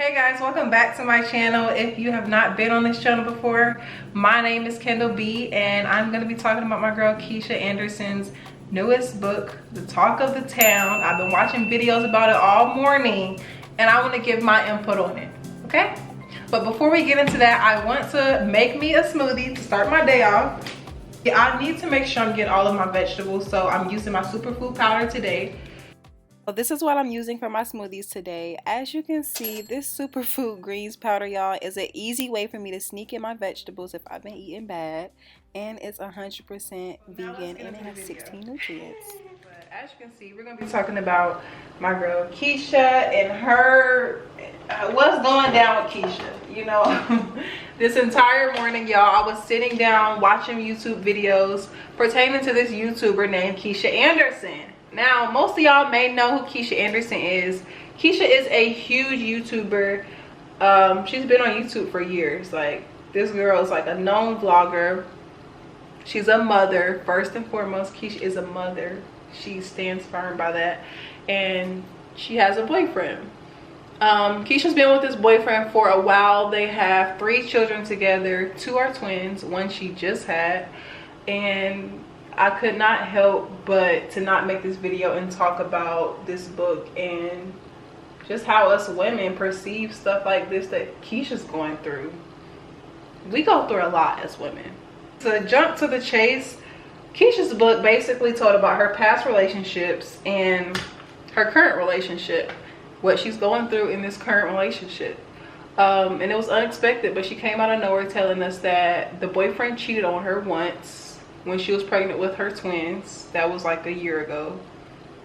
Hey guys, welcome back to my channel. If you have not been on this channel before, my name is Kendall B and I'm going to be talking about my girl Keisha Anderson's newest book, The Talk of the Town. I've been watching videos about it all morning and I want to give my input on it, okay? But before we get into that, I want to make me a smoothie to start my day off. I need to make sure I'm getting all of my vegetables, so I'm using my superfood powder today. So this is what I'm using for my smoothies today. As you can see, this superfood greens powder, y'all, is an easy way for me to sneak in my vegetables if I've been eating bad. And it's 100% vegan and it has 16 nutrients. But as you can see, we're going to be talking about my girl Keisha and her, what's going down with Keisha. You know, this entire morning, y'all, I was sitting down watching YouTube videos pertaining to this YouTuber named Keisha Anderson. Now, most of y'all may know who Keisha Anderson is. Keisha is a huge YouTuber. She's been on YouTube for years. Like, this girl is like a known vlogger. She's a mother. First and foremost, Keisha is a mother. She stands firm by that. And she has a boyfriend. Keisha's been with this boyfriend for a while. They have 3 children together. 2 are twins. 1 she just had. And I could not help but to not make this video and talk about this book and just how us women perceive stuff like this that Keisha's going through. We go through a lot as women. To jump to the chase, Keisha's book basically told about her past relationships and her current relationship, what she's going through in this current relationship. And it was unexpected, but she came out of nowhere telling us that the boyfriend cheated on her once when she was pregnant with her twins. That was like a year ago.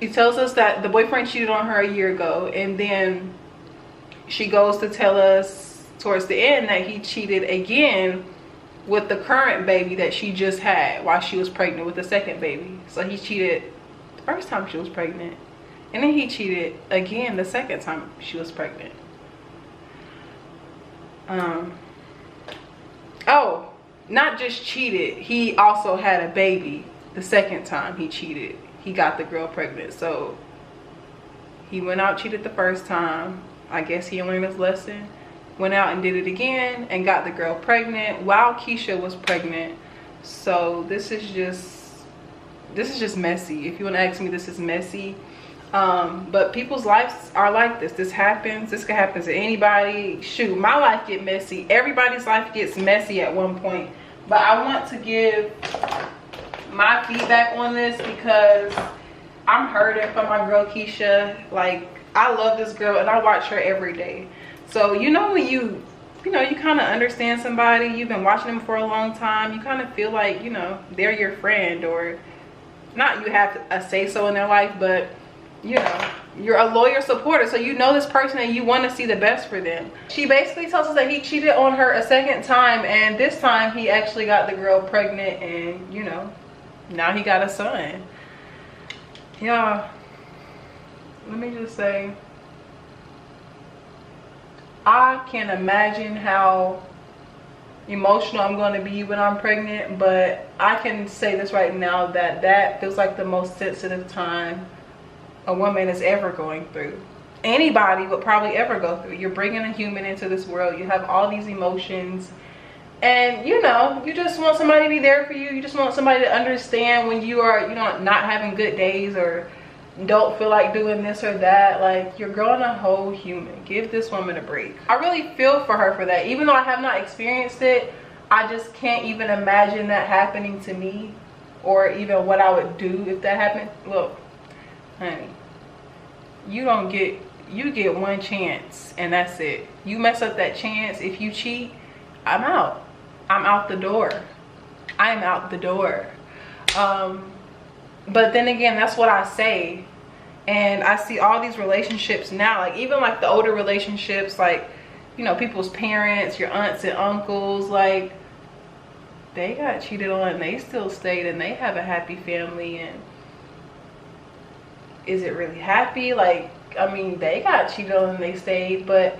She tells us that the boyfriend cheated on her a year ago, and then she goes to tell us towards the end that he cheated again with the current baby that she just had while she was pregnant with the second baby. So he cheated the first time she was pregnant, and then he cheated again the second time she was pregnant. Oh, not just cheated, he also had a baby the second time he cheated. He got the girl pregnant. So he went out, cheated the first time. I guess he learned his lesson. Went out and did it again and got the girl pregnant while Keisha was pregnant. So this is just messy. If you want to ask me, this is messy. But people's lives are like this. This happens. This could happen to anybody. Shoot, my life get messy. Everybody's life gets messy at one point. But I want to give my feedback on this because I'm hurting for my girl Keisha. Like, I love this girl and I watch her every day. So, you know, when you kind of understand somebody, you've been watching them for a long time, you kind of feel like, you know, they're your friend, or not you have a say-so in their life, but you know, you're a loyal supporter, so you know this person and you want to see the best for them. She basically tells us that he cheated on her a second time, and this time he actually got the girl pregnant, and you know, now he got a son. Yeah, let me just say, I can't imagine how emotional I'm going to be when I'm pregnant, but I can say this right now, that feels like the most sensitive time a woman is ever going through. Anybody would probably ever go through. You're bringing a human into this world. You have all these emotions, and you know, you just want somebody to be there for you. You just want somebody to understand when you are, you know, not having good days or don't feel like doing this or that. Like, you're growing a whole human. Give this woman a break. I really feel for her for that. Even though I have not experienced it, I just can't even imagine that happening to me, or even what I would do if that happened. Look, honey, you get one chance and that's it. You mess up that chance, if you cheat, I'm out the door. I'm out the door. But then again, that's what I say, and I see all these relationships now, like even like the older relationships, like, you know, people's parents, your aunts and uncles, like they got cheated on and they still stayed and they have a happy family. And is it really happy? Like, I mean, they got cheated on and they stayed, but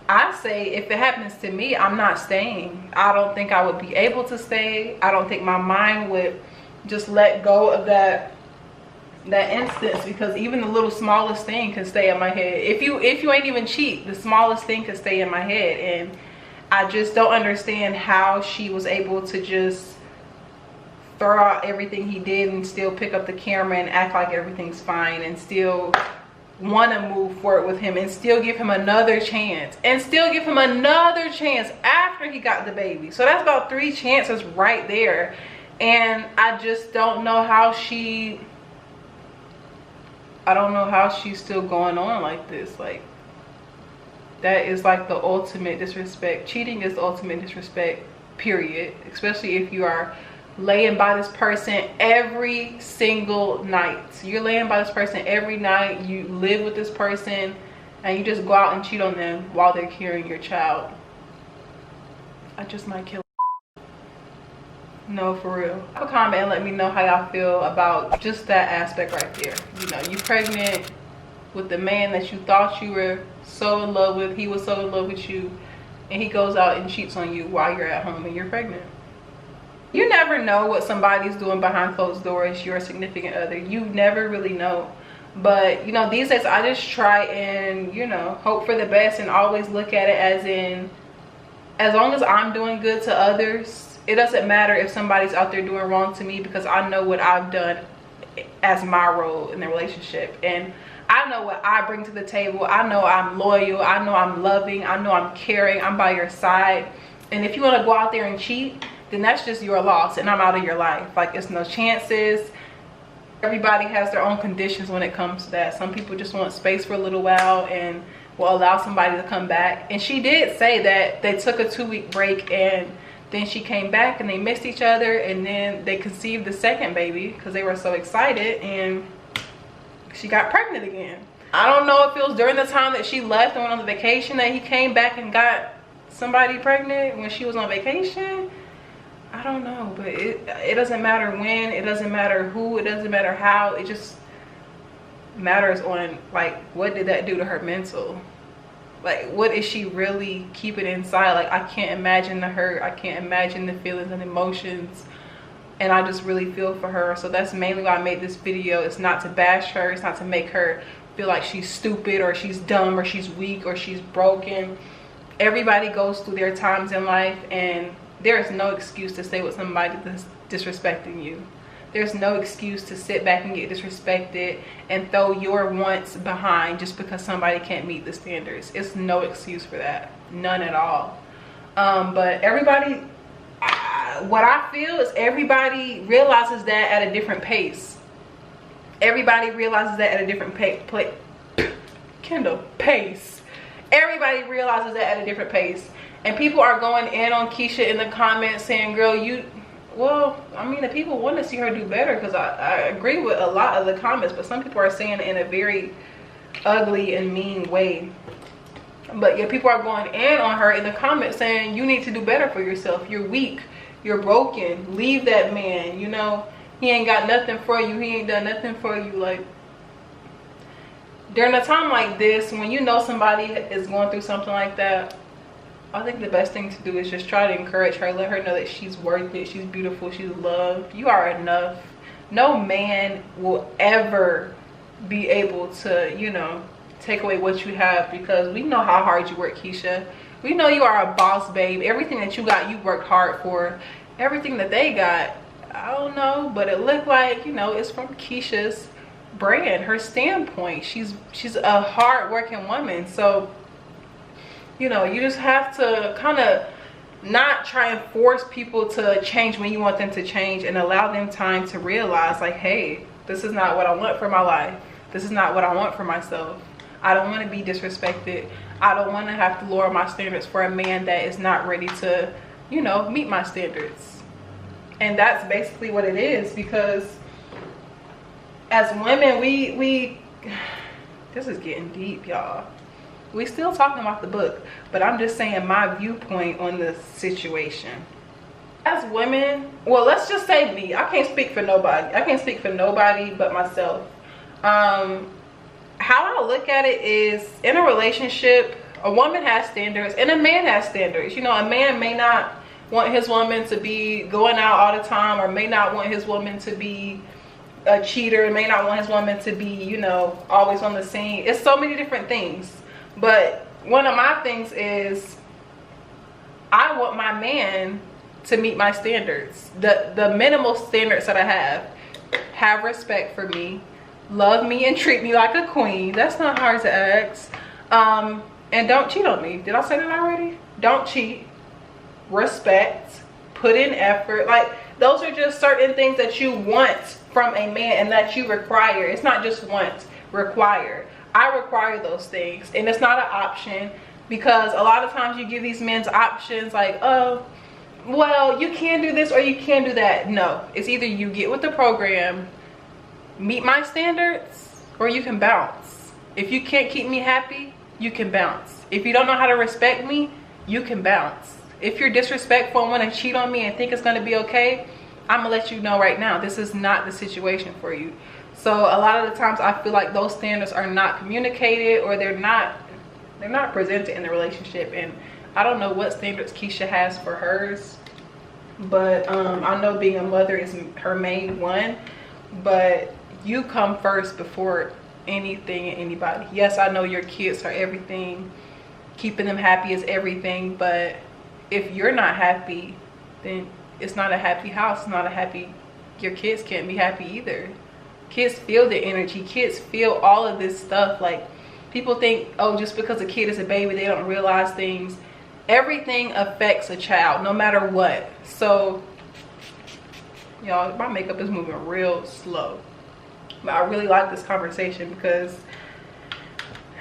I say if it happens to me, I'm not staying. I don't think I would be able to stay. I don't think my mind would just let go of that that instance, because even the little smallest thing can stay in my head. If you ain't even cheat, the smallest thing can stay in my head. And I just don't understand how she was able to just throw out everything he did and still pick up the camera and act like everything's fine, and still want to move forward with him, and still give him another chance, and still give him another chance after he got the baby. So that's about 3 chances right there. And I just don't know how I don't know how she's still going on like this. Like, that is like the ultimate disrespect. Cheating is the ultimate disrespect, period. Especially if you are laying by this person every single night. So you're laying by this person every night, you live with this person, and you just go out and cheat on them while they're carrying your child. I just might kill. No, for real. Leave a comment and let me know how y'all feel about just that aspect right there. You know, you pregnant with the man that you thought you were so in love with. He was so in love with you, and he goes out and cheats on you while you're at home and you're pregnant. You never know what somebody's doing behind closed doors, your significant other. You never really know. But, you know, these days I just try and, you know, hope for the best, and always look at it as in, as long as I'm doing good to others, it doesn't matter if somebody's out there doing wrong to me, because I know what I've done as my role in the relationship. And I know what I bring to the table. I know I'm loyal. I know I'm loving. I know I'm caring. I'm by your side. And if you want to go out there and cheat, then that's just your loss, and I'm out of your life. Like, it's no chances. Everybody has their own conditions when it comes to that. Some people just want space for a little while and will allow somebody to come back. And she did say that they took a 2-week break, and then she came back and they missed each other, and then they conceived the second baby because they were so excited, and she got pregnant again. I don't know if it was during the time that she left and went on the vacation that he came back and got somebody pregnant when she was on vacation. I don't know, but it doesn't matter when, it doesn't matter who, it doesn't matter how. It just matters on, like, what did that do to her mental? Like, what is she really keeping inside? Like, I can't imagine the hurt. I can't imagine the feelings and emotions. And I just really feel for her. So that's mainly why I made this video. It's not to bash her. It's not to make her feel like she's stupid or she's dumb or she's weak or she's broken. Everybody goes through their times in life, and there is no excuse to stay with somebody that's disrespecting you. There's no excuse to sit back and get disrespected and throw your wants behind just because somebody can't meet the standards. It's no excuse for that. None at all. But everybody, what I feel is everybody realizes that at a different pace. Everybody realizes that at a different pace. Everybody realizes that at a different pace. And people are going in on Keisha in the comments saying, girl, well, I mean, the people want to see her do better, because I agree with a lot of the comments, but some people are saying it in a very ugly and mean way. But yeah, people are going in on her in the comments saying, you need to do better for yourself. You're weak. You're broken. Leave that man. You know, he ain't got nothing for you. He ain't done nothing for you. Like, during a time like this, when you know somebody is going through something like that, I think the best thing to do is just try to encourage her. Let her know that she's worth it. She's beautiful. She's loved. You are enough. No man will ever be able to, you know, take away what you have, because we know how hard you work, Keisha. We know you are a boss, babe. Everything that you got, you worked hard for. Everything that they got, I don't know, but it looked like, you know, it's from Keisha's brand, her standpoint. She's a hard-working woman. So, you know, you just have to kind of not try and force people to change when you want them to change, and allow them time to realize, like, hey, this is not what I want for my life. This is not what I want for myself. I don't want to be disrespected. I don't want to have to lower my standards for a man that is not ready to, you know, meet my standards. And that's basically what it is, because as women, we this is getting deep, y'all. We still talking about the book, but I'm just saying my viewpoint on the situation. As women, well, let's just say me. I can't speak for nobody. I can't speak for nobody but myself. How I look at it is, in a relationship, a woman has standards and a man has standards. You know, a man may not want his woman to be going out all the time, or may not want his woman to be a cheater, may not want his woman to be, you know, always on the scene. It's so many different things. But one of my things is I want my man to meet my standards, the minimal standards that I have respect for me, love me and treat me like a queen. That's not hard to ask. And don't cheat on me. Did I say that already? Don't cheat, respect, put in effort. Like, those are just certain things that you want from a man and that you require. It's not just want, require. I require those things, and it's not an option, because a lot of times you give these men's options like, oh, well, you can do this or you can do that. No, it's either you get with the program, meet my standards, or you can bounce. If you can't keep me happy, you can bounce. If you don't know how to respect me, you can bounce. If you're disrespectful and want to cheat on me and think it's going to be okay, I'm gonna let you know right now, this is not the situation for you. So a lot of the times I feel like those standards are not communicated, or they're not presented in the relationship. And I don't know what standards Keisha has for hers, but I know being a mother is her main one. But you come first before anything and anybody. Yes, I know your kids are everything, keeping them happy is everything, but if you're not happy, then it's not a happy house. It's not a happy, your kids can't be happy either. Kids feel the energy, kids feel all of this stuff. Like, people think, oh, just because a kid is a baby, they don't realize things. Everything affects a child, no matter what. So y'all, my makeup is moving real slow, but I really like this conversation because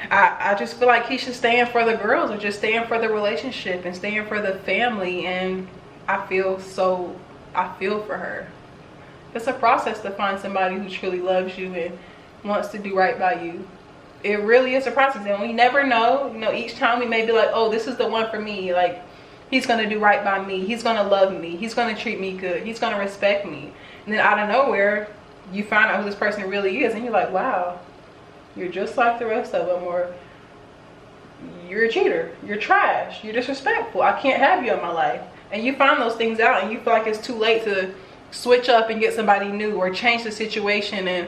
I just feel like Keisha's staying for the girls, or just staying for the relationship and staying for the family. And I feel for her. It's a process to find somebody who truly loves you and wants to do right by you. It really is a process, and we never know. You know, each time we may be like, oh, this is the one for me. Like, he's gonna do right by me, he's gonna love me, he's gonna treat me good, he's gonna respect me. And then out of nowhere, you find out who this person really is, and you're like, wow, you're just like the rest of them, or you're a cheater, you're trash, you're disrespectful, I can't have you in my life. And you find those things out, and you feel like it's too late to switch up and get somebody new, or change the situation and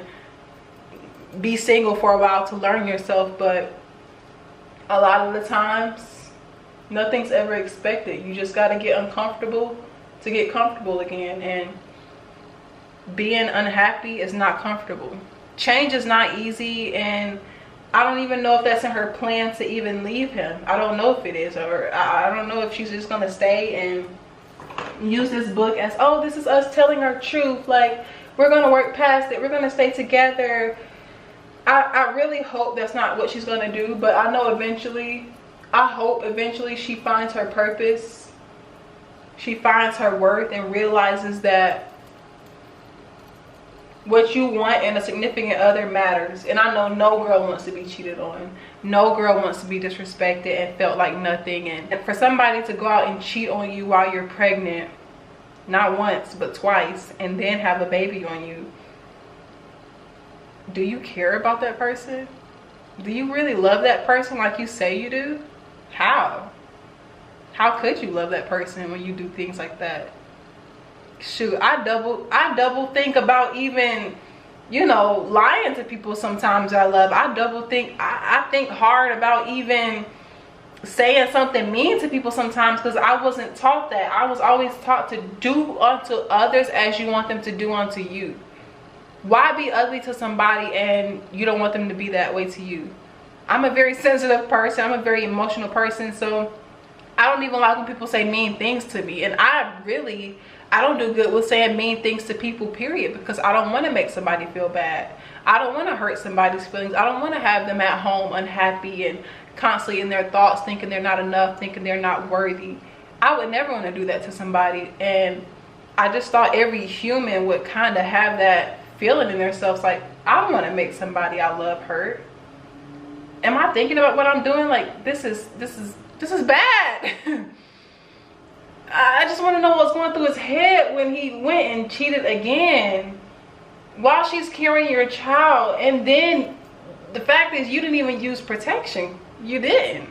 be single for a while to learn yourself. But a lot of the times, nothing's ever expected. You just got to get uncomfortable to get comfortable again. And being unhappy is not comfortable. Change is not easy, and I don't even know if that's in her plan to even leave him. I don't know if it is, or I don't know if she's just gonna stay and use this book as, oh, this is us telling our truth, like, we're gonna work past it, we're gonna stay together. I really hope that's not what she's gonna do, but I know eventually, I hope eventually she finds her purpose, she finds her worth, and realizes that what you want in a significant other matters. And I know no girl wants to be cheated on, no girl wants to be disrespected and felt like nothing. And for somebody to go out and cheat on you while you're pregnant, not once but twice, and then have a baby on you, do you care about that person? Do you really love that person like you say you do? How could you love that person when you do things like that? Shoot, I double think about even, you know, lying to people sometimes I love. I think hard about even saying something mean to people sometimes, because I wasn't taught that. I was always taught to do unto others as you want them to do unto you. Why be ugly to somebody and you don't want them to be that way to you? I'm a very sensitive person, I'm a very emotional person, so I don't even like when people say mean things to me. And I don't do good with saying mean things to people, period, because I don't want to make somebody feel bad. I don't want to hurt somebody's feelings. I don't want to have them at home unhappy and constantly in their thoughts thinking they're not enough, thinking they're not worthy. I would never want to do that to somebody. And I just thought every human would kind of have that feeling in themselves, like, I don't want to make somebody I love hurt. Am I thinking about what I'm doing? Like, this is bad. I just want to know what's going through his head when he went and cheated again while she's carrying your child. And then the fact is, you didn't even use protection. You didn't.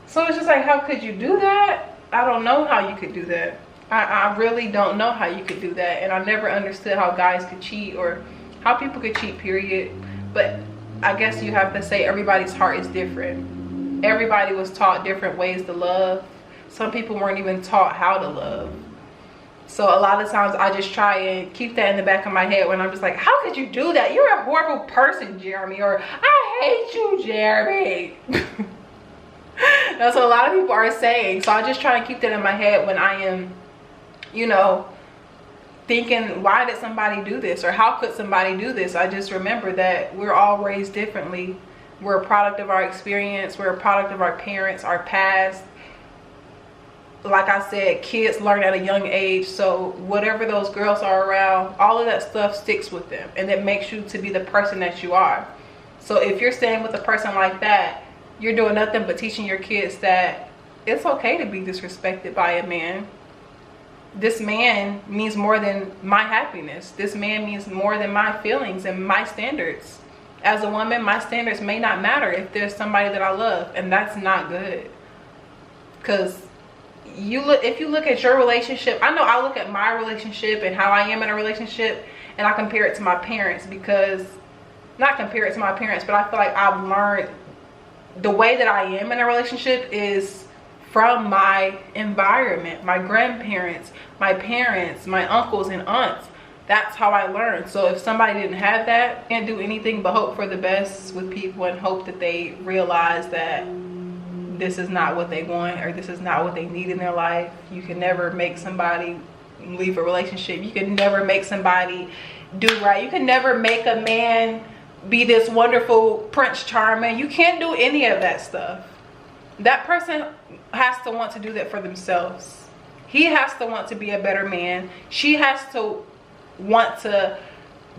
So it's just like, how could you do that? I don't know how you could do that. I really don't know how you could do that. And I never understood how guys could cheat or how people could cheat, period. But I guess you have to say everybody's heart is different. Everybody was taught different ways to love. Some people weren't even taught how to love. So a lot of times I just try and keep that in the back of my head when I'm just like, how could you do that? You're a horrible person, Jeremy. Or I hate you, Jeremy. That's what a lot of people are saying. So I just try and keep that in my head when I am, you know, thinking, why did somebody do this? Or how could somebody do this? I just remember that we're all raised differently. We're a product of our experience. We're a product of our parents, our past. Like I said, kids learn at a young age. So whatever those girls are around, all of that stuff sticks with them. And it makes you to be the person that you are. So if you're staying with a person like that, you're doing nothing but teaching your kids that it's okay to be disrespected by a man. This man means more than my happiness. This man means more than my feelings and my standards. As a woman, my standards may not matter if there's somebody that I love, and that's not good. Because if you look at your relationship, I know I look at my relationship and how I am in a relationship, and I compare it to my parents, because not compare it to my parents, but I feel like I've learned the way that I am in a relationship is from my environment, my grandparents, my parents, my uncles and aunts. That's how I learned. So if somebody didn't have that, I can't do anything but hope for the best with people and hope that they realize that this is not what they want, or this is not what they need in their life. You can never make somebody leave a relationship. You can never make somebody do right. You can never make a man be this wonderful Prince Charming. You can't do any of that stuff. That person has to want to do that for themselves. He has to want to be a better man. She has to want to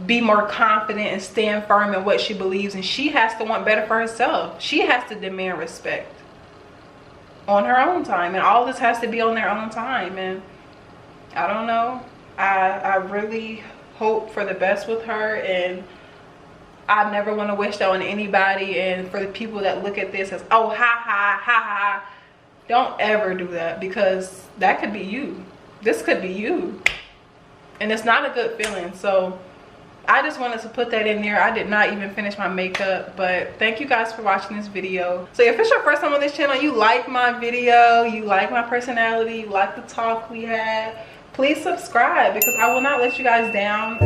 be more confident and stand firm in what she believes, and she has to want better for herself. She has to demand respect on her own time, and all this has to be on their own time. And I don't know, I really hope for the best with her, and I never want to wish that on anybody. And for the people that look at this as, oh, ha ha ha ha, don't ever do that, because that could be you. This could be you, and it's not a good feeling. So I just wanted to put that in there. I did not even finish my makeup, but thank you guys for watching this video. So if it's your first time on this channel, you like my video, you like my personality, you like the talk we had, please subscribe, because I will not let you guys down.